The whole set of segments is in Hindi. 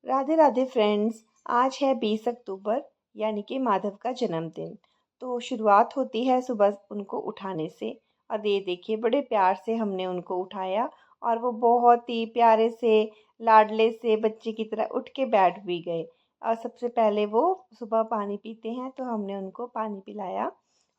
राधे राधे फ्रेंड्स। आज है 20 अक्टूबर यानी कि माधव का जन्मदिन। तो शुरुआत होती है सुबह उनको उठाने से। और ये देखिए बड़े प्यार से हमने उनको उठाया और वो बहुत ही प्यारे से लाडले से बच्चे की तरह उठ के बैठ भी गए। और सबसे पहले वो सुबह पानी पीते हैं तो हमने उनको पानी पिलाया।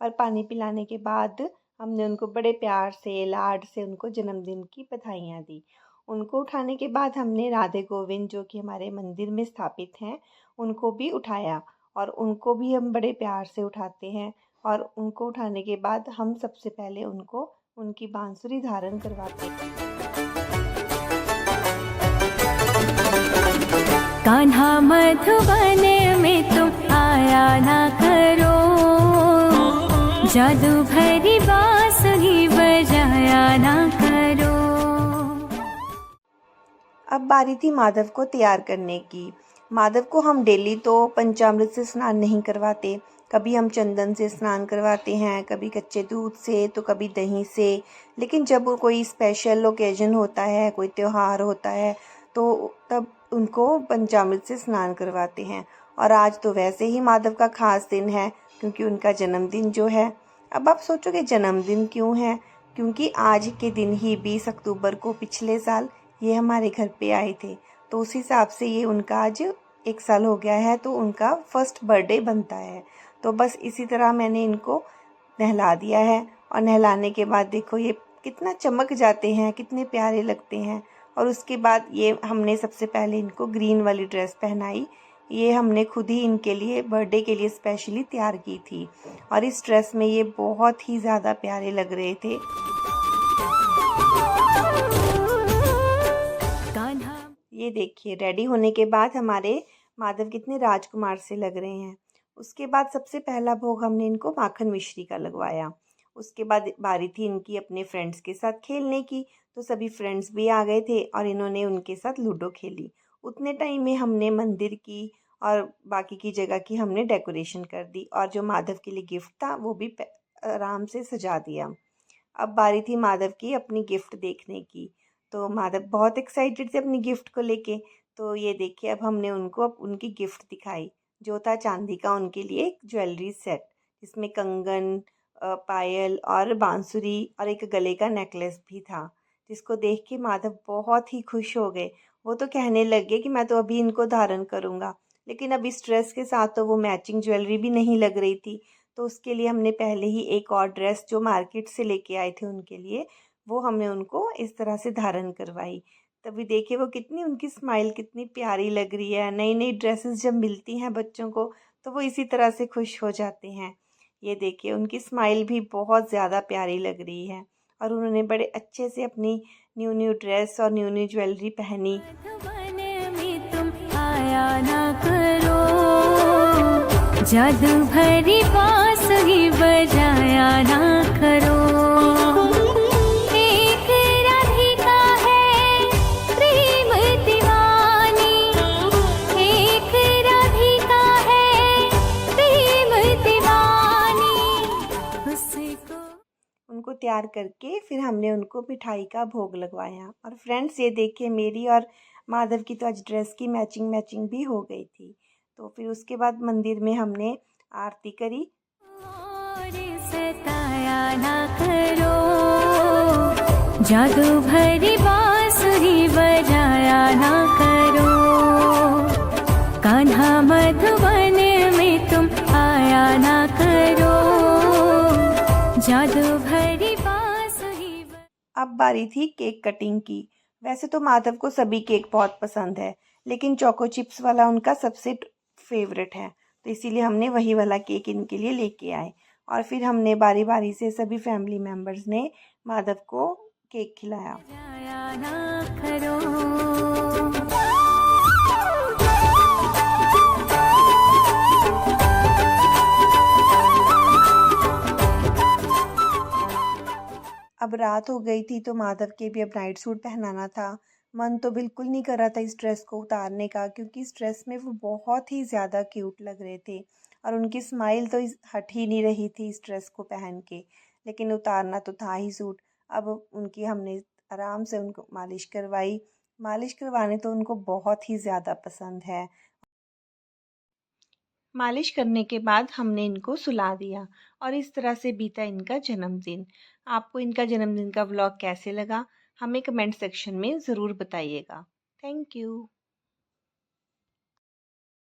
और पानी पिलाने के बाद हमने उनको बड़े प्यार से लाड से उनको जन्मदिन की बधाइयाँ दी। उनको उठाने के बाद हमने राधे गोविंद जो कि हमारे मंदिर में स्थापित हैं उनको भी उठाया। और उनको भी हम बड़े प्यार से उठाते हैं। और उनको उठाने के बाद हम सबसे पहले उनको उनकी बांसुरी धारण करवाते हैं। कान्हा मधुबन में तुम आया ना करो, जादू भरी बांसुरी बजाया ना करो। अब बारी थी माधव को तैयार करने की। माधव को हम डेली तो पंचामृत से स्नान नहीं करवाते। कभी हम चंदन से स्नान करवाते हैं, कभी कच्चे दूध से, तो कभी दही से। लेकिन जब कोई स्पेशल ओकेजन होता है, कोई त्यौहार होता है, तो तब उनको पंचामृत से स्नान करवाते हैं। और आज तो वैसे ही माधव का खास दिन है क्योंकि उनका जन्मदिन जो है। अब आप सोचोगे जन्मदिन क्यों है? क्योंकि आज के दिन ही 20 अक्टूबर को पिछले साल ये हमारे घर पे आए थे। तो उस हिसाब से ये उनका आज 1 साल हो गया है, तो उनका फर्स्ट बर्थडे बनता है। तो बस इसी तरह मैंने इनको नहला दिया है। और नहलाने के बाद देखो ये कितना चमक जाते हैं, कितने प्यारे लगते हैं। और उसके बाद ये हमने सबसे पहले इनको ग्रीन वाली ड्रेस पहनाई। ये हमने खुद ही इनके लिए बर्थडे के लिए स्पेशली तैयार की थी। और इस ड्रेस में ये बहुत ही ज़्यादा प्यारे लग रहे थे। ये देखिए रेडी होने के बाद हमारे माधव कितने राजकुमार से लग रहे हैं। उसके बाद सबसे पहला भोग हमने इनको माखन मिश्री का लगवाया। उसके बाद बारी थी इनकी अपने फ्रेंड्स के साथ खेलने की। तो सभी फ्रेंड्स भी आ गए थे और इन्होंने उनके साथ लूडो खेली। उतने टाइम में हमने मंदिर की और बाकी की जगह की हमने डेकोरेशन कर दी। और जो माधव के लिए गिफ्ट था वो भी आराम से सजा दिया। अब बारी थी माधव की अपनी गिफ्ट देखने की। तो माधव बहुत एक्साइटेड थे अपनी गिफ्ट को लेके। तो ये देखिए अब हमने उनको अब उनकी गिफ्ट दिखाई, जो था चांदी का उनके लिए एक ज्वेलरी सेट, जिसमें कंगन, पायल और बांसुरी और एक गले का नेकलेस भी था। जिसको देख के माधव बहुत ही खुश हो गए। वो तो कहने लगे कि मैं तो अभी इनको धारण करूँगा। लेकिन अब इस ड्रेस के साथ तो वो मैचिंग ज्वेलरी भी नहीं लग रही थी। तो उसके लिए हमने पहले ही एक और ड्रेस जो मार्केट से लेके आए थे उनके लिए, वो हमने उनको इस तरह से धारण करवाई। तभी देखिए वो कितनी उनकी स्माइल कितनी प्यारी लग रही है। नई नई ड्रेसेस जब मिलती हैं बच्चों को तो वो इसी तरह से खुश हो जाते हैं। ये देखिए उनकी स्माइल भी बहुत ज़्यादा प्यारी लग रही है। और उन्होंने बड़े अच्छे से अपनी न्यू न्यू ड्रेस और न्यू न्यू ज्वेलरी पहनी। जादू भरी बांसुरी बजाया ना करो। एक राधिका है प्रेम दीवानी, एक राधिका है प्रेम दीवानी उसको। उनको तैयार करके फिर हमने उनको मिठाई का भोग लगवाया। और फ्रेंड्स ये देखिए मेरी और माधव की तो आज ड्रेस की मैचिंग मैचिंग भी हो गई थी। तो फिर उसके बाद मंदिर में हमने आरती करी। और सताया ना करो, जादू भरी बांसुरी बजाया ना करो। कान्हा मधुबन में तुम आया ना करो, जादू भरी बांसुरी। अब बारी थी केक कटिंग की। वैसे तो माधव को सभी केक बहुत पसंद है, लेकिन चोको चिप्स वाला उनका सबसे फेवरेट है। तो इसीलिए हमने वही वाला केक इनके लिए लेके आए। और फिर हमने बारी बारी से सभी फैमिली मेम्बर्स ने माधव को केक खिलाया। बजाया ना करो। अब रात हो गई थी तो माधव के भी अब नाइट सूट पहनाना था। मन तो बिल्कुल नहीं कर रहा था इस ड्रेस को उतारने का, क्योंकि इस ड्रेस में वो बहुत ही ज़्यादा क्यूट लग रहे थे। और उनकी स्माइल तो हट ही नहीं रही थी इस ड्रेस को पहन के। लेकिन उतारना तो था ही सूट। अब उनकी हमने आराम से उनको मालिश करवाई। मालिश करवाने तो उनको बहुत ही ज़्यादा पसंद है। मालिश करने के बाद हमने इनको सुला दिया और इस तरह से बीता इनका जन्मदिन। आपको इनका जन्मदिन का व्लॉग कैसे लगा? हमें कमेंट सेक्शन में ज़रूर बताइएगा। Thank you.